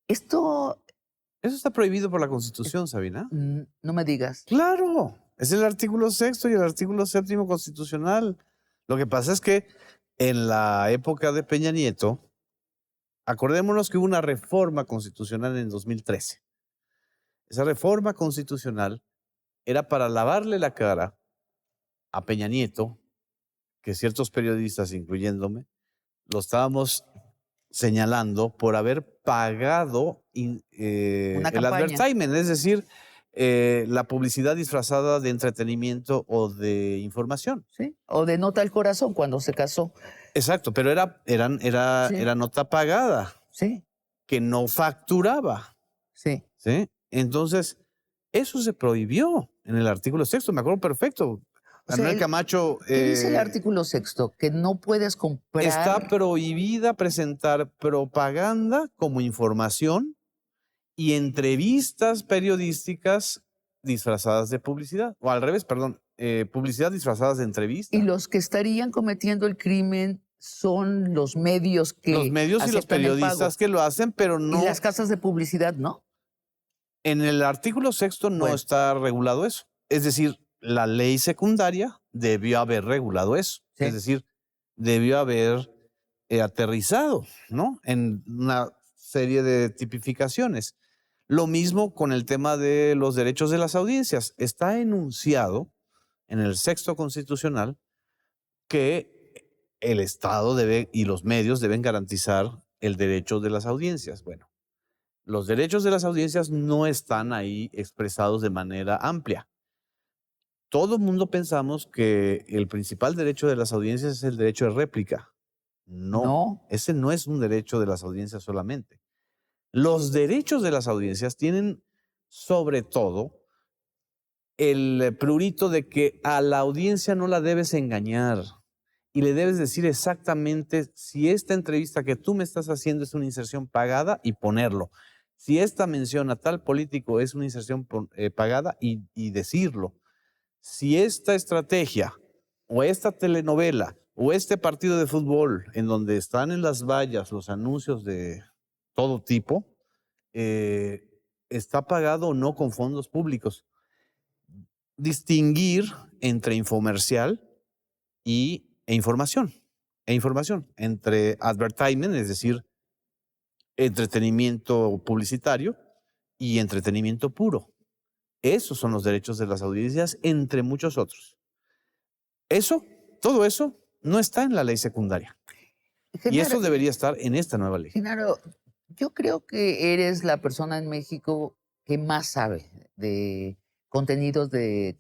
Esto, Eso está prohibido por la Constitución, Sabina. no me digas. Claro, es el artículo 6º y el artículo 7º constitucional. Lo que pasa es que en la época de Peña Nieto, acordémonos que hubo una reforma constitucional en 2013. Esa reforma constitucional era para lavarle la cara a Peña Nieto, que ciertos periodistas, incluyéndome, lo estábamos señalando por haber pagado Una el campaña. advertisement, es decir, la publicidad disfrazada de entretenimiento o de información. ¿Sí? O de Nota al Corazón cuando se casó. Exacto, pero Sí. era nota pagada, Sí, que no facturaba. sí. ¿Sí? Entonces, eso se prohibió en el artículo 6º, me acuerdo perfecto. O sea, Manuel Camacho. ¿Qué dice el artículo 6º? Que no puedes comprar. Está prohibida presentar propaganda como información y entrevistas periodísticas disfrazadas de publicidad, o al revés, perdón, publicidad disfrazadas de Y entrevista. los que estarían cometiendo el crimen son los medios Los que medios y los aceptan el periodistas pago. que lo hacen, pero Y las no, casas de publicidad, ¿no? en el artículo sexto no Bueno, está regulado eso. Es decir, la ley secundaria debió haber regulado eso. Es sí. decir, debió haber aterrizado, ¿no? En una serie de tipificaciones. Lo mismo con el tema de los derechos de las audiencias. Está enunciado en el sexto constitucional que el Estado debe y los medios deben garantizar el derecho de las audiencias. Bueno, los derechos de las audiencias no están ahí expresados de manera amplia. Todo el mundo pensamos que el principal derecho de las audiencias es el derecho de réplica. No, No. ese no es un derecho de las audiencias solamente. Los derechos de las audiencias tienen sobre todo el prurito de que a la audiencia no la debes engañar y le debes decir exactamente si esta entrevista que tú me estás haciendo es una inserción pagada y ponerlo. Si esta mención a tal político es una inserción pagada y decirlo. Si esta estrategia o esta telenovela o este partido de fútbol en donde están en las vallas los anuncios de todo tipo, está pagado o no con fondos públicos. Distinguir entre infomercial e información. E información. Entre advertisement, es decir, entretenimiento publicitario y entretenimiento puro. Esos son los derechos de las audiencias, entre muchos otros. Eso, todo eso, no está en la ley secundaria. Y eso Genaro, debería estar en esta nueva ley. Genaro, yo creo que eres la persona en México que más sabe de contenidos de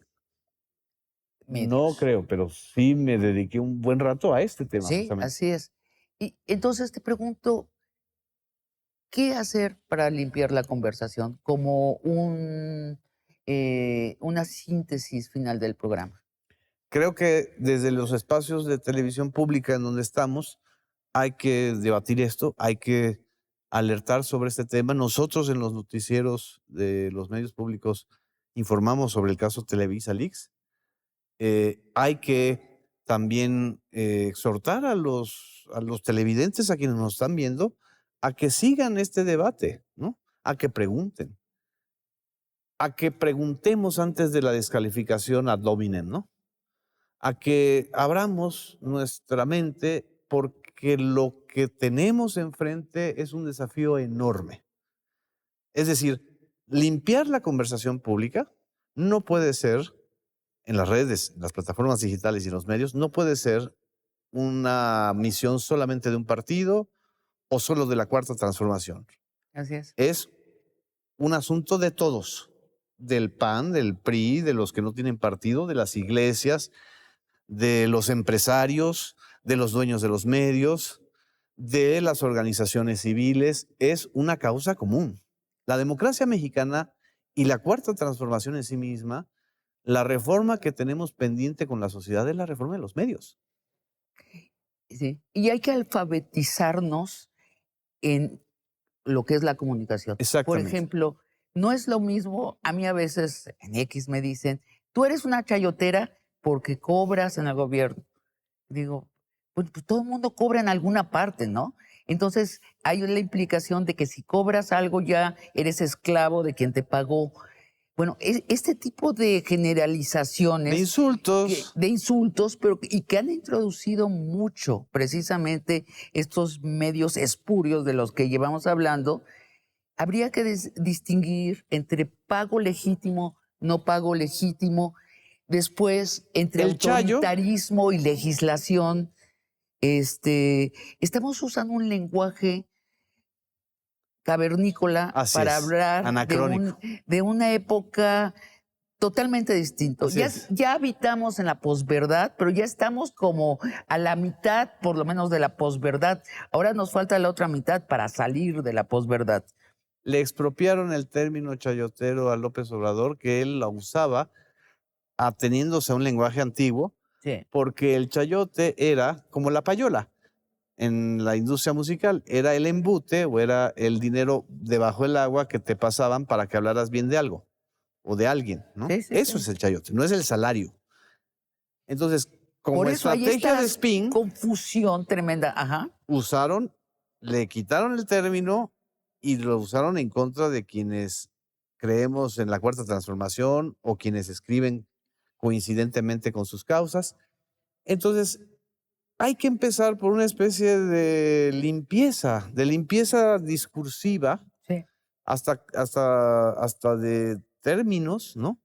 No medios. creo, pero sí me dediqué un buen rato a este tema, Sí, justamente. así es. Y entonces te pregunto, ¿qué hacer para limpiar la conversación como una síntesis final del programa? Creo que desde los espacios de televisión pública en donde estamos, hay que debatir esto, hay que alertar sobre este tema. Nosotros en los noticieros de los medios públicos informamos sobre el caso Televisa Leaks. Hay que también exhortar a los televidentes, a quienes nos están viendo, a que sigan este debate, ¿no? A que pregunten, a que preguntemos antes de la descalificación ad hominem, ¿no? A que abramos nuestra mente porque lo que tenemos enfrente es un desafío enorme. Es decir, limpiar la conversación pública no puede ser en las redes, en las plataformas digitales y en los medios, no puede ser una misión solamente de un partido o solo de la Cuarta Transformación. Así es. Es un asunto de todos, del PAN, del PRI, de los que no tienen partido, de las iglesias, de los empresarios, de los dueños de los medios, de las organizaciones civiles. Es una causa común. La democracia mexicana y la Cuarta Transformación en sí misma, la reforma que tenemos pendiente con la sociedad es la reforma de los medios. Sí. Y hay que alfabetizarnos en lo que es la comunicación. Por Exactamente. ejemplo, no es lo mismo, a mí a veces en X me dicen, tú eres una chayotera porque cobras en el gobierno. Digo, pues todo el mundo cobra en alguna parte, ¿no? Entonces hay la implicación de que si cobras algo ya eres esclavo de quien te pagó. Bueno, este tipo de De generalizaciones insultos. de insultos, pero y que han introducido mucho precisamente estos medios espurios de los que llevamos hablando, habría que distinguir entre pago legítimo, no pago legítimo, después entre El Chayo, autoritarismo y legislación. Estamos usando un lenguaje cavernícola así para es, hablar anacrónico. de una época totalmente distinto. Así es. Ya habitamos en la posverdad, pero ya estamos como a la mitad, por lo menos, de la posverdad. Ahora nos falta la otra mitad para salir de la posverdad. Le expropiaron el término chayotero a López Obrador, que él la usaba ateniéndose a un lenguaje antiguo, Sí. porque el chayote era como la payola en la industria musical, era el embute o era el dinero debajo del agua que te pasaban para que hablaras bien de algo o de alguien, ¿no? Sí, sí, Eso sí. es el chayote, no es el salario. Entonces, como Por eso hay estrategia de esta spin, confusión tremenda. Ajá. le quitaron el término y lo usaron en contra de quienes creemos en la cuarta transformación o quienes escriben coincidentemente con sus causas. Entonces, hay que empezar por una especie de limpieza discursiva, Sí. hasta de términos, ¿no?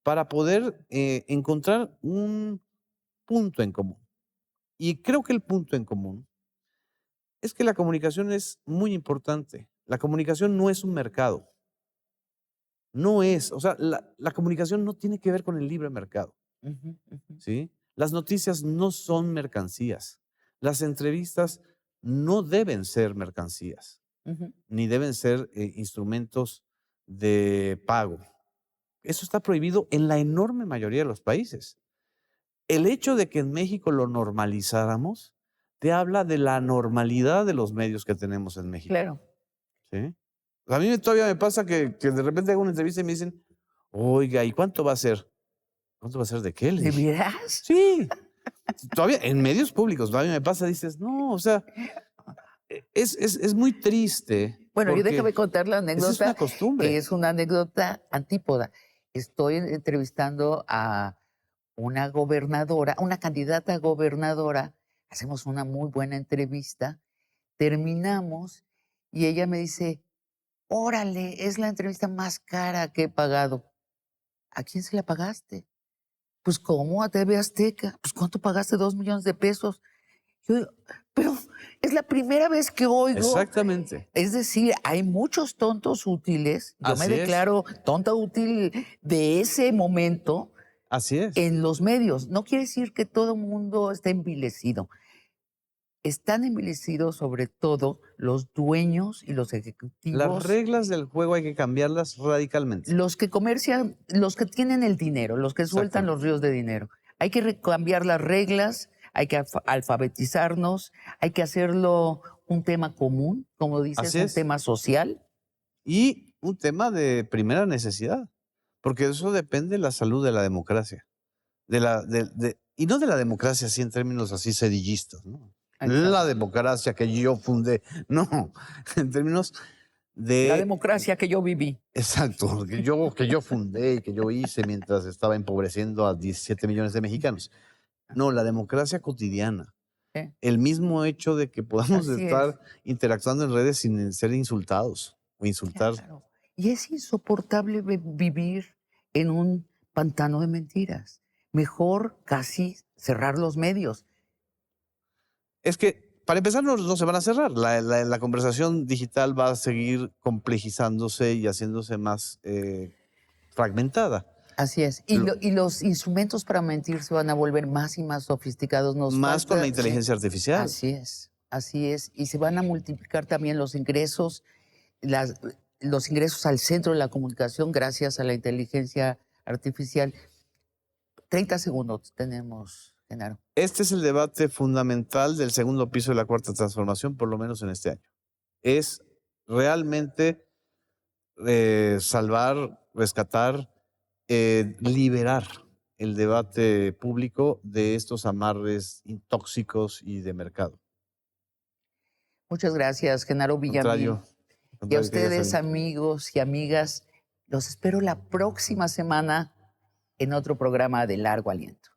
Para poder encontrar un punto en común. Y creo que el punto en común es que la comunicación es muy importante. La comunicación no es un mercado. No es, o sea, la comunicación no tiene que ver con el libre mercado, Ujú, ujú, ¿sí? Las noticias no son mercancías. Las entrevistas no deben ser mercancías, ujú. ni deben ser instrumentos de pago. Eso está prohibido en la enorme mayoría de los países. El hecho de que en México lo normalizáramos te habla de la normalidad de los medios que tenemos en México, Claro. ¿sí? A mí todavía me pasa que de repente hago una entrevista y me dicen, oiga, ¿y cuánto va a ser? ¿Cuánto va a ser de qué? Le ¿De dije. veras? Sí, todavía en medios públicos todavía me pasa, dices, no, o sea, es muy triste Bueno, yo déjame porque contar la esa es una anécdota. costumbre. Es una anécdota antípoda. Estoy entrevistando a una gobernadora, una candidata a gobernadora. Hacemos una muy buena entrevista. Terminamos y ella me dice, órale, es la entrevista más cara que he pagado. ¿A quién se la pagaste? Pues, ¿cómo? A TV Azteca. Pues, ¿cuánto pagaste? 2 millones de pesos. Yo digo, pero es la primera vez que oigo. Exactamente. Es decir, hay muchos tontos útiles. Yo me Así es. declaro tonta útil de ese momento Así es. en los medios. No quiere decir que todo el mundo esté envilecido. Están envilecidos sobre todo los dueños y los Las ejecutivos, reglas del juego hay que cambiarlas radicalmente. los que comercian, los que tienen el dinero, los que sueltan Exacto. los ríos de dinero. Hay que cambiar las reglas, hay que alfabetizarnos, hay que hacerlo un tema común, como dices, Así un es. tema social. Y un tema de primera necesidad, porque de eso depende la salud de la democracia. Y no de la democracia así en términos así sedillistas, ¿no? La Exacto. democracia que yo fundé, no, en términos La de, democracia que yo viví. exacto, que yo fundé y que yo hice mientras estaba empobreciendo a 17 millones de mexicanos. No, la democracia cotidiana. ¿Eh? El mismo hecho de que podamos Así es. estar interactuando en redes sin ser insultados o insultar. Claro. Y es insoportable vivir en un pantano de mentiras. Mejor casi cerrar los medios. Es que, para empezar, no se van a cerrar. La conversación digital va a seguir complejizándose y haciéndose más fragmentada. Así es. Lo- Y los instrumentos para mentir se van a volver más y más sofisticados. Nos Más con la falta, sí, inteligencia artificial. así es, así es. Y se van a multiplicar también los ingresos, las, los ingresos al centro de la comunicación gracias a la inteligencia artificial. 30 segundos tenemos, Genaro. Este es el debate fundamental del segundo piso de la cuarta transformación, por lo menos en este año. Es realmente salvar, rescatar, liberar el debate público de estos amarres tóxicos y de mercado. Muchas gracias, Genaro Al Villamil. contrario, al Y a contrario, querida ustedes, Salim. amigos y amigas, los espero la próxima semana en otro programa de largo aliento.